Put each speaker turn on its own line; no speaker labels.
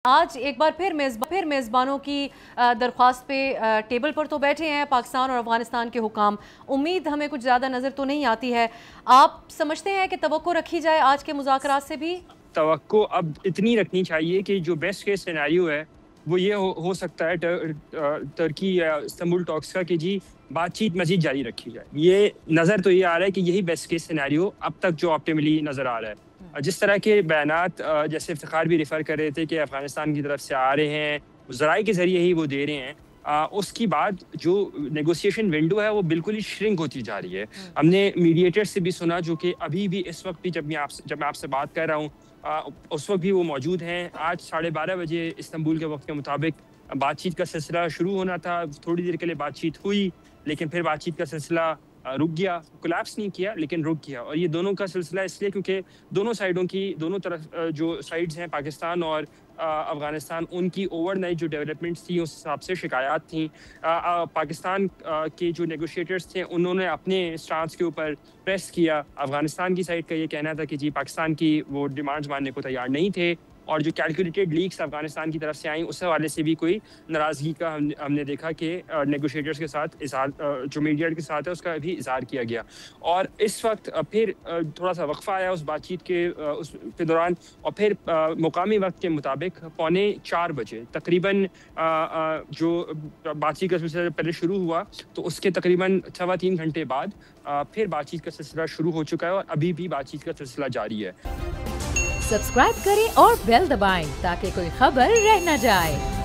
आज एक बार फिर मेज़बानों की दरख्वास्त पे टेबल पर तो बैठे हैं पाकिस्तान और अफ़गानिस्तान के हुकाम। उम्मीद हमें कुछ ज़्यादा नज़र तो नहीं आती है। आप समझते हैं कि तवक्को रखी जाए आज के मुज़ाकरात से भी?
तवक्को अब इतनी रखनी चाहिए कि जो बेस्ट केस सिनेरियो है वो ये हो सकता है तुर्की या इस्तांबुल टॉक्स का कि जी बातचीत मज़ीद जारी रखी जाए। ये नज़र तो ये आ रहा है कि यही बेस्ट केस सिनेरियो अब तक जो ऑप्टिमली नज़र आ रहा है। जिस तरह के बयानात जैसे इफ्तिखार भी रेफ़र कर रहे थे कि अफ़गानिस्तान की तरफ से आ रहे हैं, ज़राए के ज़रिए ही वो दे रहे हैं। उसके बाद जो नेगोशिएशन विंडो है वो बिल्कुल ही श्रिंक होती जा रही है। हमने मीडिएटर से भी सुना जो कि अभी भी इस वक़्त भी जब मैं आपसे बात कर रहा हूँ उस वक़्त भी वो मौजूद हैं। आज 12:30 बजे इस्तांबुल के वक़्त के मुताबिक बातचीत का सिलसिला शुरू होना था। थोड़ी देर के लिए बातचीत हुई, लेकिन फिर बातचीत का सिलसिला रुक गया। कोलैप्स नहीं किया लेकिन रुक गया और ये दोनों का सिलसिला इसलिए क्योंकि दोनों तरफ जो साइड्स हैं पाकिस्तान और अफ़गानिस्तान उनकी ओवरनाइट जो डेवलपमेंट्स थी उस हिसाब से शिकायत थी। पाकिस्तान के जो नेगोशिएटर्स थे उन्होंने अपने स्टांस के ऊपर प्रेस किया। अफ़गानिस्तान की साइड का ये कहना था कि जी पाकिस्तान की वो डिमांड्स मानने को तैयार नहीं थे और जो कैलकुलेटेड लीक्स अफ़गानिस्तान की तरफ से आई उस हवाले से भी कोई नाराज़गी का हमने देखा कि नेगोशिएटर्स के साथ जो मीडिएटर के साथ है उसका भी इज़हार किया गया। और इस वक़्त फिर थोड़ा-सा वक़्फ़ा आया उस बातचीत के दौरान और फिर मुकामी वक़्त के मुताबिक 3:45 बजे तकरीबन जो बातचीत का सिलसिला पहले शुरू हुआ तो उसके तकरीबन सवा 3 घंटे बाद फिर बातचीत का सिलसिला शुरू हो चुका है और अभी भी बातचीत का सिलसिला जारी है।
सब्सक्राइब करें और बेल दबाएं ताकि कोई खबर रह न जाए।